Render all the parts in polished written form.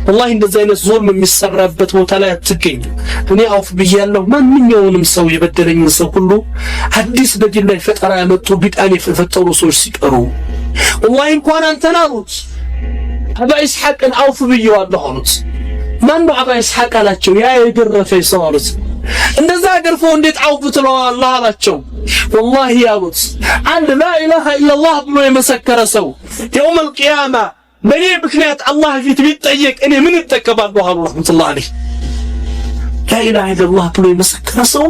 والله እንደዛ አይነት ዞልም የሚሰራበት ቦታ ላይ አትገኝ እኔ አውፍ ብያለሁ ማንኛውንም ሰው የበደለኝ ሰው ሁሉ አዲስ በዲን ላይ ፈጠራ ያመጡ ቢጣን የፈጠሩ ሰዎች ሲቀሩ والله እንኳን አንተን አሉት አባ ኢስሐቅን አውፍ ብያለሁ አሉት ማን ነው አባ ኢስሐቅ አላቸው ያ የገረፈ ሰው አሉት እንደዛ ገርፎ እንዴት አውፍ ትለዋለህ አላቸው والله ያሉት አንድ لا اله الا الله ብሎ የመሰከረ ሰው يوم القيامه በኔ ምክንያት አላህ ፊት ቢጠየቅ እኔ ምን እጠቀማለሁ አሉ ረህመቱላህ አለይህ لا اله الا الله ብሎ የመሰከረ ሰው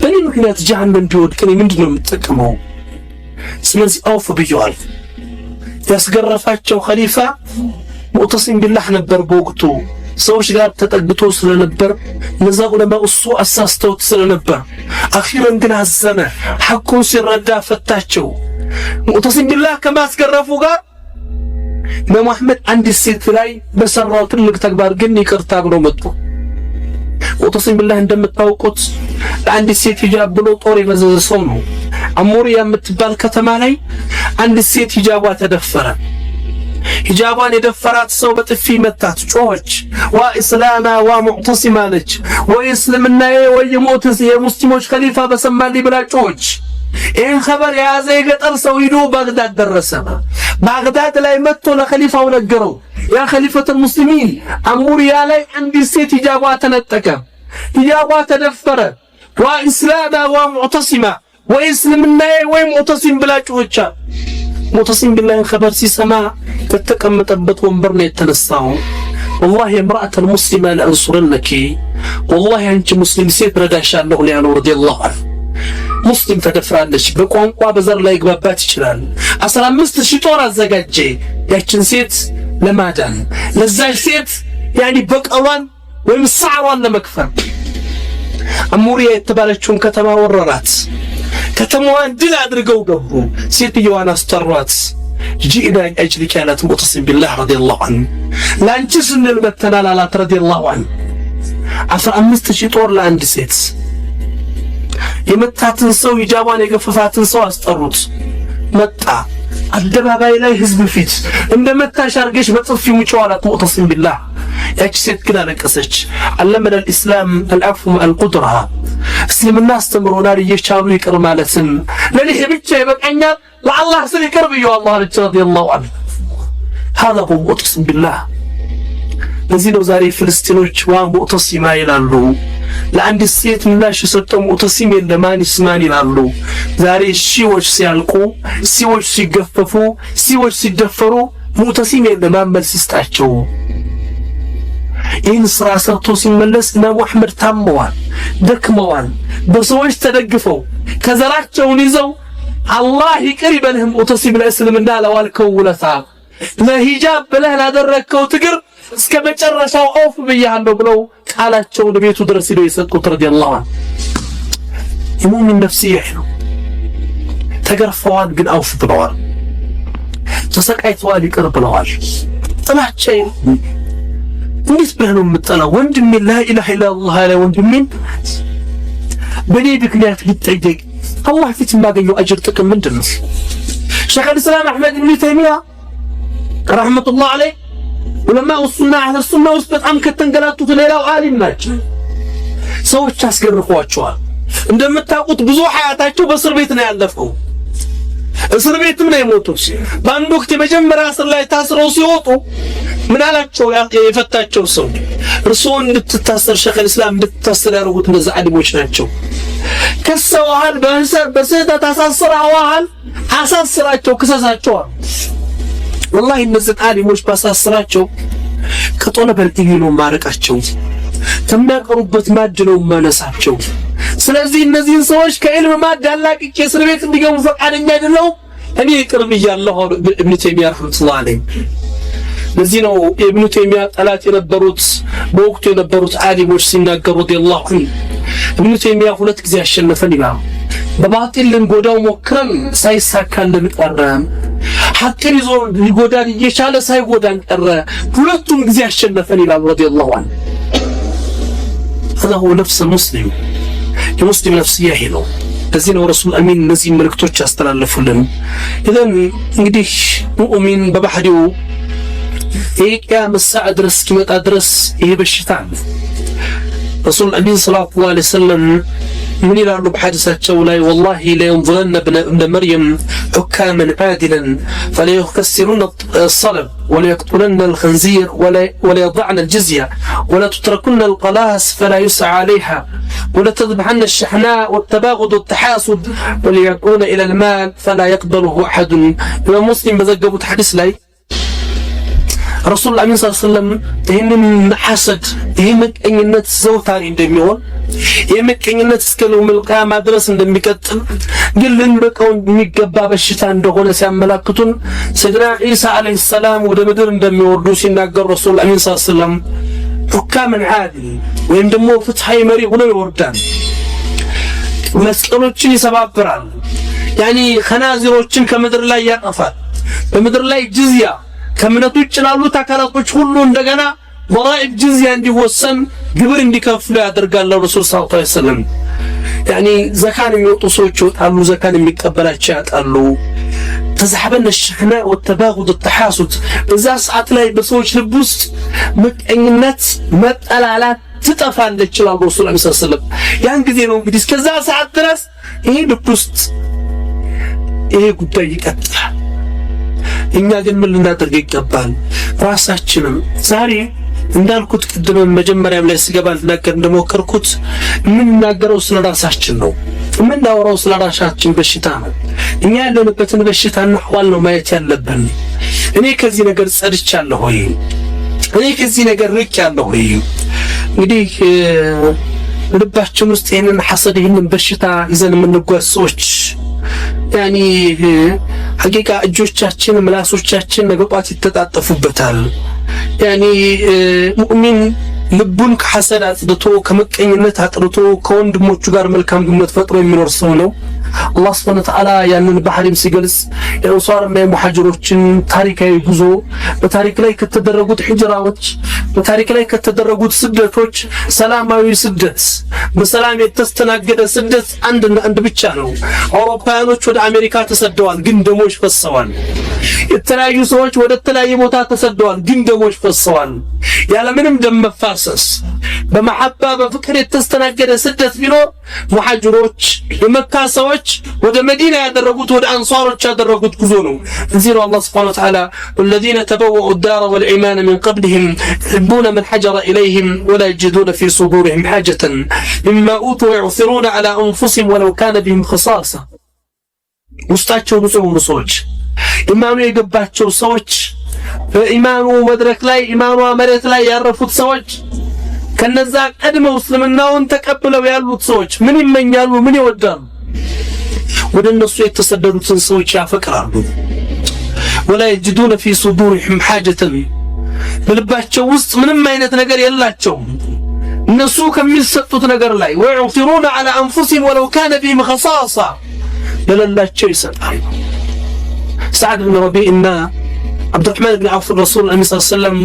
በኔ ምክንያት ጀሃነም ቢወድቅ እኔ ምንድነው የምጠቀመው ስለዚህ አውፍ ብየዋል ያስገረፋቸው ኸሊፋ ሙዕተሲም ቢላህ ነበር በወቅቱ ሰዎች ጋር ተጠግቶ ስለነበር ለዛ ዑለማ እሱ አሳስተውት ስለነበር አኺራን ግን አዘነ ሐቁን ሲረዳ ፈታቸው ሙዕተሲም ቢላህ ከማስገረፉ ጋር በመሐመድ አንድ ሴት ላይ በሰራው ትልቅ ተግባር ግን ይቅርታ ብሎ መጡ ሙዕተሲም ቢላህ እንደምታውቁት አንድ ሴት ሂጃብ ብሎ ጦር የመዘዘ ሰው ነው አሞሪያ የምትባል ከተማ ላይ አንድ ሴት ሂጃቧ ተደፈረ ሂጃቧን የደፈራት ሰው በጥፊ መታት ጮኸች ወኢስላማ ወሙዕተሲማ ነች ወኢስልምና ወየሞተስ የሙስሊሞች ኸሊፋ በሰማልኝ ብላ ጮኸች ይህን ኸበር የያዘ የገጠር ሰው ሂዶ ባግዳድ ደረሰ ባግዳድ ላይ መጥቶ ለኸሊፋው ነገረው ያ ኸሊፈቱል ሙስሊሚን አሞሪያ ላይ አንድ ሴት ሂጃቧ ተነጠቀ ሂጃቧ ተደፈረ ወኢስላማ ወሙዕተሲማ ወኢስልምና ወሙዕተሲም ብላ ጮኸች ሙዕተሲም ቢላህ ኸበር ሲሰማ ተተቀመጠበት ወንበር ላይ ተነሳው والله يا امرأة المسلمة لأنصرنك والله أنت مسلم ሴት ረዳሻለሁ ሊያለው رضي الله عنه ሙስሊም ተደፍራለች በቋንቋ በዘር ላይ ግባባት ይችላል 15000 ጦር አዘጋጀ ያችን ሴት ለማዳን ለዛች ሴት ያኒ በቀሏን ወይም ሰዓሯን ለመክፈል አሞሪያ የተባለችውን ከተማ ወረራት ከተማዋን ድል አድርገው ገቡ ሴትየዋን አስጠሯት جئنا أجلك على معتصم بالله رضي الله عنه لا نجسن المتنال على رضي الله عنه 15000 ጦር ለአንድ ሴት የመታትን ሰው ይጃባን የገፈፋትን ሰው አስጠሩት መጣ አደባባይ ላይ ህዝብ ፊት እንደመታሽ አርገሽ በጥፊ ሙጫዋላት معتصم بالله ያቺ ሴት ግን አለቀሰች علمنا الاسلام العفو مع القدره እስልምና አስተምሮናል እየቻሉ ይቅር ማለትን ለኔ ብቻ ይበቃኛል ለአላህ ስለ ይቅር ብየው አላህ رضي الله عنه هذا هو معتصم بالله ለዚህ ነው ዛሬ ፍልስጤኖች ሙዕተሲማ ይላሉ ለአንድ ሴት ምላሽ ሰጠው ሙዕተሲም የለማን ይስማን ይላሉ ዛሬ ሺዎች ሲያልቁ ሺዎች ሲገፈፉ ሺዎች ሲደፈሩ ሙዕተሲም የለማን መልስ ይስጣቸው ይህን ስራ ሰርቶ ሲመለስ ኢማሙ አሕመድ ታመዋል ደክመዋል በሰዎች ተደግፈው ከዘራቸውን ይዘው አላህ ይቅር ይበልህ ሙዕተሲም ለእስልምና ለዋልከው ውለታ ለሂጃብ ብለህ ላደረከው ትግር እስከ መጨረሻው አውፍ ብያለሁ ብለው ቃላቸውን ቤቱ ድረስ ሄደው የሰጡት رضي الله عنه የሙእሚን ነፍስያ ነው ተገርፈዋል ግን አውፍ ብለዋል ተሰቃይተዋል ይቅር ብለዋል ጥላቻይ እንዴት ብለህ ነው የምትጠላው ወንድሜ لا اله الا الله لا ወንድሜ በኔ ምክንያት ሊጠየቅ አላህ ፊት ማገኘው አጅር ጥቅም ምንድነው ሸይኽ الاسلام احمد بن تيميه رحمه الله عليه ولما وصلنا على السنه ውስጥ በጣም ከተንገላቱት ሌላው ዓሊም ናቸው ሰዎች አስገርፏቸዋል እንደምታውቁት ብዙ ሐያታቸው በእስር ቤት ነው ያለፈው እስር ቤትም ነው የሞቱት በአንድ ወቅት የመጀመሪያ እስር ላይ ታስረው ሲወጡ ምን አላቸው የፈታቸው ሰው እርስዎ እንድትታሰር ሸይኽ الاسلام እንድትታሰር ያደረጉት እነዛ ዓሊሞች ናቸው ከሰዋል በስህተት አሳስረዋል አሳስራቸው ክሰሳቸው والله እነዚህ ዓሊሞች ባሳስራቸው ከጦለበል ኢልም ማረቃቸው ተማቀሩበት ማድ ነው ማነሳቸው ስለዚህ እነዚህን ሰዎች ከኢልም ማድ አላቅቄ እስር ቤት እንዲገቡ ፈቃደኛ አይደለው እኔ ይቅርብ ይያለሁ ኢብኑ ተይሚያ ረህመቱላህ ዐለይሂ ለዚህ ነው ኢብኑ ተይሚያ ጠላት የነበሩት በወቅቱ የነበሩት ዓሊሞች ሲናገሩ رضي الله عنه ኢብኑ ተይሚያ ሁለት ጊዜ አሸነፈን ይላሉ በባጢል ልንጎዳው ሞክረን ሳይሳካልን ቀረ ሐቅን ይዞ ሊጎዳን እየቻለ ሳይጎዳን ቀረ ሁለቱም ጊዜ አሸነፈን ይላሉ رضي الله عنه هذا هو نفس المسلم المسلم نفسيه ነው ለዚህ ነው ረሱል አሚን እነዚህ መልእክቶች ያስተላለፉልን ኢዘን እንግዲህ ሙእሚን በባህሪው የቂያም ሰዓ ድረስ እስኪመጣ ድረስ ይሄ በሽታ አለ። ረሱል አሚን ሰለላሁ ዐለይሂ ወሰለም من يلعب بحادثة ولا والله لا ينظرن ابن مريم حكاما عادلا فلا يكسرون الصلب ولا يقتلن الخنزير ولا يضعن الجزية ولا تتركن القلاص فلا يسعى عليها ولا تذبحن الشحناء والتباغض والتحاسد وليكون إلى المال فلا يقبله أحد. إمام مسلم بذكبوا حديث لي رسول الله صلى الله عليه وسلم ይህንን ሐሰድ ይህምቀኝነት ዘውታሪ እንደሚሆን የምቀኝነት እስከ የውመል ቂያማ ድረስ እንደሚቀጥል ግን ልንበቀው የሚገባ በሽታ እንደሆነ ሲያመላክቱን ሰይድና ኢሳ አለይሂ ሰላም ወደ ምድር እንደሚወርዱ ሲናገሩ ረሱል አሚን ሰለላሁ ዐለይሂ ወሰለም ሁካመን ዓዲል ወይም ደግሞ ፍትሃዊ መሪ ሆነው ይወርዳል። መስቀሎችን ይሰባብራል። ያኒ ኸናዚሮችን ከምድር ላይ ያጠፋል። በምድር ላይ ጅዝያ ከእምነቱ ውጭ ላሉት አካላቶች ሁሉ እንደገና ضرائب ጅዝያ እንዲወሰን ግብር እንዲከፍሉ ያደርጋል። ረሱል ሰለላሁ ዐለይሂ ወሰለም ያኒ ዘካን የሚወጡ ሰዎች ይወጣሉ፣ ዘካን የሚቀበላቸው ያጣሉ። ተዛሐበን الشحناء والتباغض والتحاسد በዛ ሰዓት ላይ በሰዎች ልብ ውስጥ ምቀኝነት፣ መጠላላት ትጠፋለች ይላል ረሱል ሰለላሁ ዐለይሂ ወሰለም። ያን ጊዜ ነው እንግዲህ እስከዛ ሰዓት ድረስ ይሄ ልብ ውስጥ ይሄ ጉዳይ ይቀጥላል። እኛ ግን ምን ልናደርግ ይገባል? ራሳችንም ዛሬ እንዳልኩት ቅድም መጀመሪያም ላይ ስገባ ልናገር እንደሞከርኩት የምንናገረው ስለ ራሳችን ነው። የምናወራው ስለ ራሳችን በሽታ ነው። እኛ ያለንበትን በሽታና ሐዋል ነው ማየት ያለብን። እኔ ከዚህ ነገር ጸድቻለሁ ወይ? እኔ ከዚህ ነገር ርቄያለሁ ወይ? እንግዲህ ልባችን ውስጥ ይሄንን ሐሰድ ይሄንን በሽታ ይዘን የምንጓዝ ሰዎች ያኒ ሐቂቃ እጆቻችን ምላሶቻችን ነገ ጧት ይተጣጠፉበታል። ያኒ ሙእሚን ልቡን ከሐሰድ አጽድቶ ከመቀኝነት አጥርቶ ከወንድሞቹ ጋር መልካም ግንኙነት ፈጥሮ የሚኖር ሰው ነው። አላህ ሱብሓነሁ ወተዓላ ያንን ባህሪም ሲገልጽ የአንሷርና የሙሐጅሮችን ታሪካዊ ጉዞ በታሪክ ላይ ከተደረጉት ሂጅራዎች በታሪክ ላይ ከተደረጉት ስደቶች ሰላማዊ ስደት በሰላም የተስተናገደ ስደት አንድ ብቻ ነው። አውሮፓውያኖች ወደ አሜሪካ ተሰደዋል፣ ግን ደሞች ፈሰዋል። የተለያዩ ሰዎች ወደ ተለያየ ቦታ ተሰደዋል፣ ግን ደሞች ፈሰዋል። ያለምንም ደም መፋሰስ በመሐባ በፍቅር የተስተናገደ ስደት ቢኖር ሙሐጅሮች የመካ ሰዎች ወደ መዲና ያደረጉት ወደ አንሷሮች ያደረጉት ጉዞ ነው። እዚህ ነው አላህ Subhanahu Wa Ta'ala والذين تبوأوا الدار والإيمان من قبلهم يحبون من هاجر إليهم ولا يجدون في صدورهم حاجة مما أوتوا ويؤثرون على أنفسهم ولو كان بهم خصاصة ውስጣቸው ንጹህ ሰዎች ኢማኑ የገባቸው ሰዎች በኢማኑ መድረክ ላይ ኢማኑ መሬት ላይ ያረፉት ሰዎች ከነዛ ቀድመው እስልምናውን ተቀብለው ያሉት ሰዎች ምን ይመኛሉ? ምን ይወዳሉ? ወደ እነሱ የተሰደዱትን ሰዎች ያፈቅራሉ። ولا يجدون في صدورهم حاجة በልባቸው ውስጥ ምንም አይነት ነገር የላቸውም እነሱ ከሚሰጡት ነገር ላይ ويؤثرون على أنفسهم ولو كان بهم خصاصة ለሌላቸው ይሰጣሉ። سعد بن ربيع እና عبد الرحمن بن عوف الرسول صلى الله عليه وسلم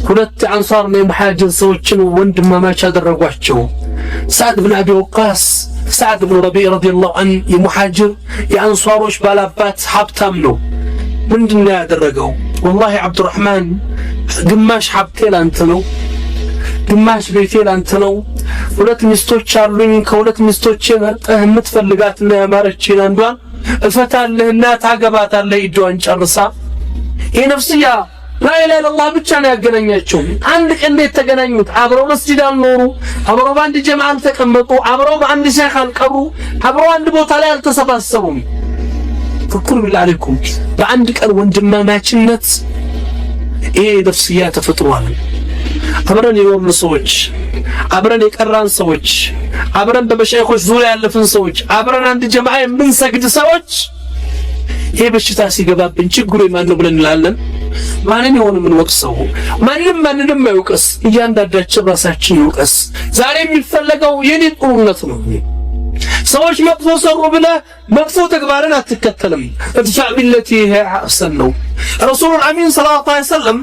ሁለት አንሷርና የሙሐጅር ሰዎችን ወንድማማች አደረጓቸው። سعد بن أبي وقاص سعد بن ربيع رضي الله عنه የሙሐጅር የአንሷሮች ባላባት ሀብታም ነው። ምንድነው ያደረገው? والله عبد الرحمن ግማሽ ሀብቴ ላንተ ነው፣ ግማሽ ቤቴ ላንተ ነው። ሁለት ሚስቶች አሉኝ፣ ከሁለት ሚስቶቼ መርጠህ የምትፈልጋትና ያማረችኝ አንዷን እፈታለህና ታገባታለህ እጇን ጨርሳ። ይሄ ነፍስያ ላኢላሃ ኢለላህ ብቻ ነው ያገናኛቸው። አንድ ቀን የተገናኙት አብረው መስጂድ አልኖሩ፣ አብረው በአንድ ጀማዓ አልተቀመጡ፣ አብረው በአንድ ሸይኽ አልቀሩ፣ አብረው አንድ ቦታ ላይ አልተሰባሰቡም። ፍኩር ቢላሊኩም በአንድ ቀን ወንድማማችነት ይሄ ነፍስያ ተፈጥሯል። አብረን የኖርን ሰዎች፣ አብረን የቀራን ሰዎች፣ አብረን በመሻይኾች ዙሪያ ያለፍን ሰዎች፣ አብረን አንድ ጀማዓ የምንሰግድ ሰዎች ይሄ በሽታ ሲገባብን ችግሩ የማን ነው ብለን እንላለን። ማንን ይሆን ምን ወቅሰው? ማንንም አይወቀስ፣ እያንዳንዳችን ራሳችን ይወቀስ። ዛሬ የሚፈለገው የኔ ጥሩነት ነው። ሰዎች መጥፎ ሰሩ ብለህ መጥፎ ተግባርን አትከተልም። እድፋዕ ቢለቲ ሂየ አሕሰን ነው። ረሱሉል አሚን ሰለላሁ ዐለይሂ ወሰለም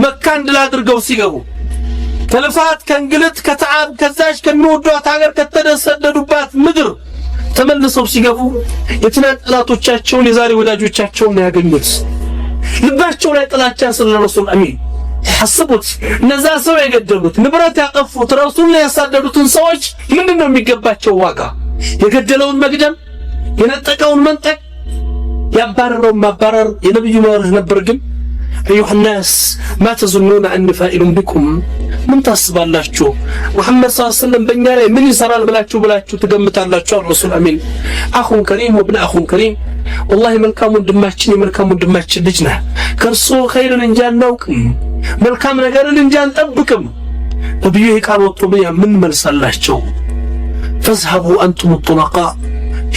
መካን ድል አድርገው ሲገቡ ከልፋት ከእንግልት ከተዓብ ከዛች ከሚወዷት ሀገር ከተሰደዱባት ምድር ተመልሰው ሲገቡ የትናንት ጠላቶቻቸውን የዛሬ ወዳጆቻቸውን ያገኙት። ልባቸው ላይ ጥላቻ ስለ ረሱል አሚን አስቡት። እነዛ ሰው የገደሉት ንብረት ያጠፉት ረሱልን ያሳደዱትን ሰዎች ምንድነው የሚገባቸው ዋጋ? የገደለውን መግደል፣ የነጠቀውን መንጠቅ፣ ያባረረውን ማባረር የነብዩ መርህ ነበር። ግን أيها الناس ما تظنون أني فاعل بكم ምን ታስባላችሁ? ሙሐመድ ሰለላሁ ዐለይሂ ወሰለም በእኛ ላይ ምን ይሰራል ብላችሁ ትገምታላችሁ? ረሱል አሚን አኹን ከሪም ወብነ አኹን ከሪም ወላሂ መልካም ወንድማችን የመልካም ወንድማችን ልጅ ነህ። ከእርሱ ኸይርን እንጂ አናውቅም፣ መልካም ነገርን እንጂ አንጠብቅም። ነብዩ ቃል ወጥቶ ምን መልሳላቸው? ፈዝሀቡ አንቱም ጡለቃ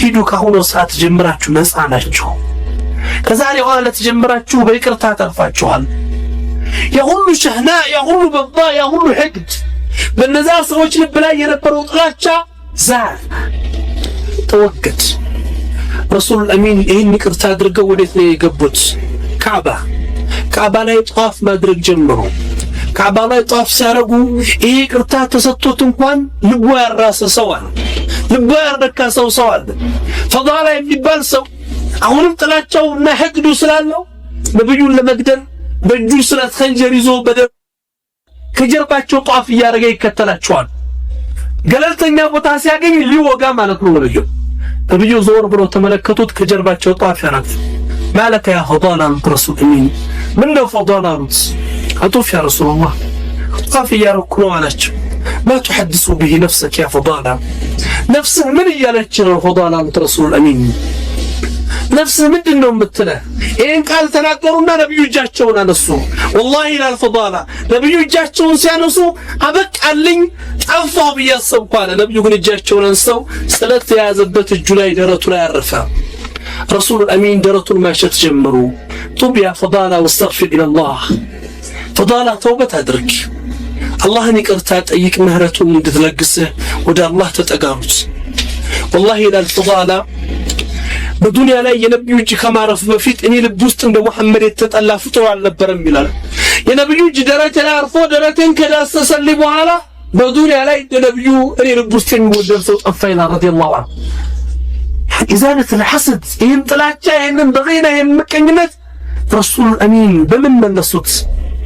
ሂዱ ካሁኑ ሰዓት ጀምራችሁ ነፃ ናችሁ። ከዛሬ በኋላ ተጀምራችሁ በይቅርታ ተርፋችኋል። የሁሉ ሸህና የሁሉ በባ የሁሉ ሕቅድ በነዛ ሰዎች ልብ ላይ የነበረው ጥላቻ ዛል ተወገድ። ረሱል አሚን ይህን ይቅርታ አድርገው ወዴት ነው የገቡት? ካዕባ ላይ ጧፍ ማድረግ ጀምሩ። ካዕባ ላይ ጧፍ ሲያረጉ ይህ ይቅርታ ተሰጥቶት እንኳን ልቡ ያራሰ ሰው አለ፣ ልቡ ያረካ ሰው አለ። ፈዳላ የሚባል ሰው አሁንም ጥላቻውና ሕቅዱ ስላለው ነብዩን ለመግደል በእጁ ስለት ኸንጀር ይዞ ከጀርባቸው ጧፍ እያደረገ ይከተላቸዋል። ገለልተኛ ቦታ ሲያገኝ ሊወጋ ማለት ነው። ነብዩ ዞር ብሎ ተመለከቱት፣ ከጀርባቸው ጧፍ ያረገ ማለከ ያ ፈዳላ ረሱል አሚን ምን ነው ፈዳላ አሉት። አጡፍ ያ ረሱላህ ጧፍ እያረኩ ነው አላቸው። ما تحدث به نفسك يا فضالة نفسه من እያለች ነው ፈዳላ ረሱል አሚን ነፍስህ ምንድነው የምትለው? ይሄን ቃል ተናገሩና ነብዩ እጃቸውን አነሱ። والله ይላል ፈዳላ ነብዩ እጃቸውን ሲያነሱ አበቃልኝ ጠፋው ብያሰብኩ አለ። ነብዩ ግን እጃቸውን አንስተው ስለት የያዘበት እጁ ላይ ደረቱ ላይ አረፈ። ረሱል አሚን ደረቱን ማሸት ጀመሩ። ጡብ ያ ፈዳላ واستغفر الى الله ፈዳላ ተውበት አድርግ፣ አላህን ይቅርታ ጠይቅ፣ ምህረቱን እንድትለግስህ ወደ አላህ ተጠጋሩት። والله ይላል ፈዳላ በዱንያ ላይ የነብዩ እጅ ከማረፍ በፊት እኔ ልብ ውስጥ እንደ መሐመድ የተጠላ ፍጡር አልነበረም ይላል። የነብዩ እጅ ደረቴ ላይ አርፎ ደረቴን ከዳሰሰልኝ በኋላ በዱንያ ላይ ነብዩ እኔ ልብ ውስጥ የሚወደድ ሰው ጠፋ ይላል ረዲየላሁ ዐንሁ። ኢዛለት الحسد ይህን ጥላቻ ይህንን በገና የምቀኝነት ረሱል አሚን በምን መለሱት?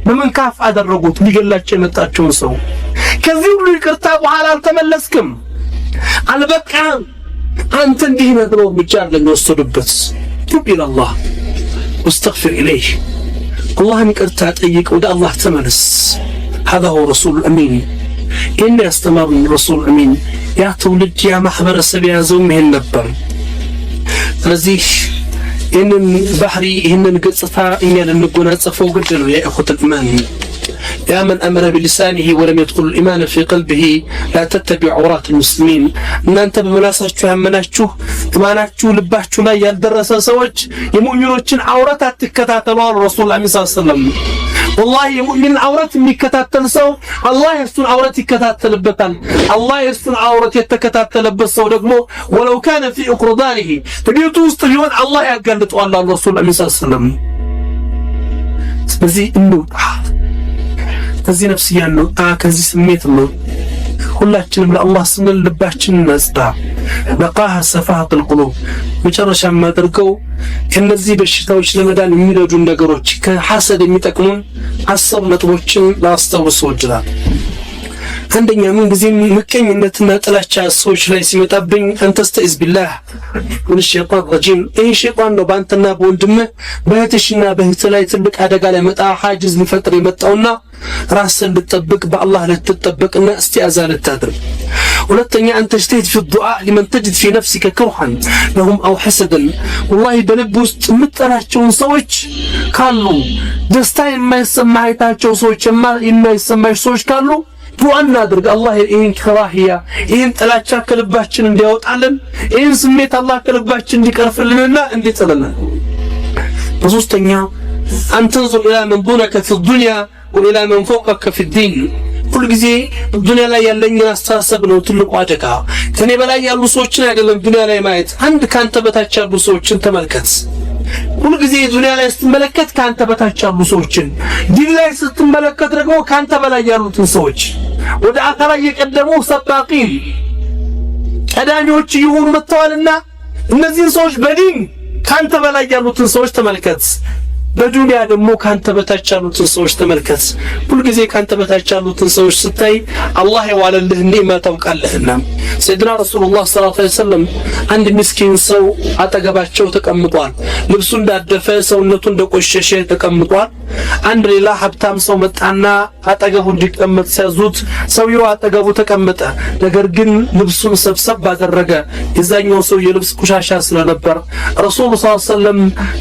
በምን ካፍ አደረጉት? ሊገላቸው የመጣቸውን ሰው ከዚህ ሁሉ ይቅርታ በኋላ አልተመለስክም፣ አልበቃም፣ አንተ እንዲህ ነው ብቻ ለሚወስዱበት ቱብ ኢላላህ واستغفر إليه አላህን ይቅርታ ጠይቅ፣ ወደ አላህ ተመለስ። هذا هو رسول الأمين إن يستمر رسول الأمين يا تولد يا ማህበረሰብ ያዘው ይሄን ነበር። ስለዚህ ይህንን ባህሪ ይህንን ገጽታ እኛ ልንጎናጸፈው ግድ ነው። ያ እኹት الإيمان يا من أمر بلسانه ولم يدخل الإيمان في قلبه لا تتبع عورات المسلمين إن أنت بمناسبة همناችሁ إيمانችሁ ልባችሁ ላይ ያልደረሰ ሰዎች የሙእሚኖችን አውራት አትከታተሉ አለ ረሱል ሰለላሁ ዐለይሂ ወሰለም። والله የሙእሚን አውራት የሚከታተል ሰው አላህ የሱን አውራት ይከታተልበታል። አላህ የሱን አውራት የተከታተለበት ሰው ደግሞ ولو كان في أقرضانه ተቤቱ ውስጥ ቢሆን አላህ ያጋልጠዋል አለ ረሱል ሰለላሁ ዐለይሂ ወሰለም። ስለዚህ እንውጣ ከዚህ ነፍስያ እንውጣ፣ ከዚህ ስሜት ነው። ሁላችንም ለአላህ ስንል ልባችንን ነጽዳ። በቃህ ሰፋት القلوب መጨረሻ ማድርገው ከነዚህ በሽታዎች ለመዳን የሚረዱ ነገሮች ከሐሰድ የሚጠቅሙን 10 ነጥቦችን ላስታውስ ወድላል። አንደኛ ምን ጊዜም ምቀኝነትና ጥላቻ ሰዎች ላይ ሲመጣብኝ አንተስተኢዝ ቢላህ ወን ሸይጣን ረጂም ይህ ሸይጣን ነው በአንተና በወንድምህ በእህትሽና በእህትህ ላይ ትልቅ አደጋ ላይ መጣ ሐጅዝ ሊፈጥር የመጣውና ራስን ልትጠብቅ በአላህ ልትጠብቅና እስቲአዛ ልታድርግ። ሁለተኛ አንተ እጅተሂድ ፊ الدعاء لمن تجد في نفسك كرها لهم او حسدا والله በልብ ውስጥ የምትጠላቸውን ሰዎች ካሉ ደስታ የማይሰማቸው ሰዎች የማይሰማሽ ሰዎች ካሉ ዱዓ እናድርግ። አላህ ይህን ከራህያ ይህን ጥላቻ ከልባችን እንዲያወጣልን ይህን ስሜት አላህ ከልባችን እንዲቀርፍልንና እንዲጥልልን። በሶስተኛ አንተንዙር ኢላ መን ዱነከ ፊ الدنيا وإلى من فوقك في الدين كل ጊዜ ዱንያ ላይ ያለኝን አስተሳሰብ ነው ትልቁ አደጋ። ከኔ በላይ ያሉ ሰዎችን አይደለም ዱንያ ላይ ማየት፣ አንድ ካንተ በታች ያሉ ሰዎችን ተመልከት። ሁሉ ጊዜ ዱንያ ላይ ስትመለከት ካንተ በታች ያሉ ሰዎችን፣ ዲን ላይ ስትመለከት ደግሞ ካንተ በላይ ያሉትን ሰዎች ወደ አኺራ እየቀደሙ ሰባቂን ቀዳሚዎች ይሁኑ መጥተዋልና እነዚህን ሰዎች በዲን ካንተ በላይ ያሉትን ሰዎች ተመልከት። በዱንያ ደግሞ ካንተ በታች ያሉትን ሰዎች ተመልከት። ሁሉ ጊዜ ካንተ በታች ያሉትን ሰዎች ስታይ አላህ የዋለልህ ኒዕማ ታውቃለህና ሰይድና ረሱላህ ሰለላሁ ዐለይሂ ወሰለም አንድ ምስኪን ሰው አጠገባቸው ተቀምጧል። ልብሱ እንዳደፈ ሰውነቱ እንደቆሸሸ ተቀምጧል። አንድ ሌላ ሀብታም ሰው መጣና አጠገቡ እንዲቀመጥ ሲያዙት ሰውየው አጠገቡ ተቀመጠ። ነገር ግን ልብሱን ሰብሰብ አደረገ። የዛኛው ሰው የልብስ ቆሻሻ ስለነበር ረሱል ሰለላሁ ዐለይሂ ወሰለም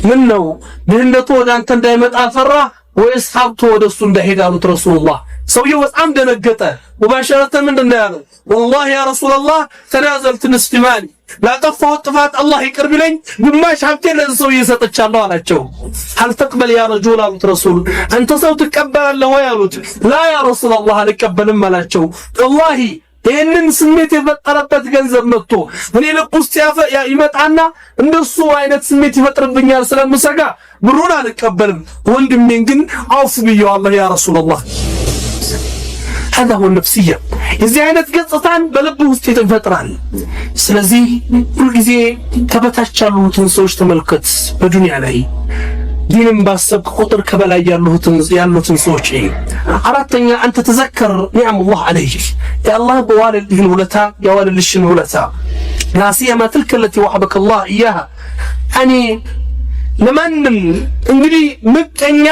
ምን ነው ድህነቱ ወደ አንተ እንዳይመጣ ፈራ ወይስ ሀብቱ ወደሱ እንዳይሄድ አሉት ረሱላህ። ሰውየው በጣም ደነገጠ። ሙባሸረተ ምንድነው ያለው? ወላሂ ያ ረሱላህ ተናዘልት ንስፍ ማሊ ላጠፋሁት ጥፋት አላህ ይቅር ቢለኝ ግማሽ ሀብቴን ለዚህ ሰው እየሰጠቻለሁ አላቸው። ሀል ተቅበል ያ ረጁል አሉት ረሱል። አንተ ሰው ትቀበላለህ ወይ አሉት። ላ ያ ረሱላህ አልቀበልም አላቸው። ወላሂ ይህንን ስሜት የፈጠረበት ገንዘብ መጥቶ እኔ ልብ ውስጥ ይመጣና እንደሱ አይነት ስሜት ይፈጥርብኛል ስለምሰጋ ብሩን አልቀበልም፣ ወንድሜን ግን አውፍ ብየዋለሁ ያ ረሱላህ። هذا هو النفسية የዚህ አይነት ገጽታን በልብ ውስጥ ይፈጥራል። ስለዚህ ሁሉ ጊዜ ከበታች ያሉትን ሰዎች ተመልከት። በዱንያ ላይ ዲንን ባሰብክ ቁጥር ከበላይ ያሉትን ሰዎች አራተኛ አንተ ተዘከር ኒዕም አላህ አለይህ የአላህ በዋለልህን ውለታ የዋለልሽን ውለታ لا سيما تلك التي وهبك الله إياها يعني ለማንም እንግዲህ ምቀኛ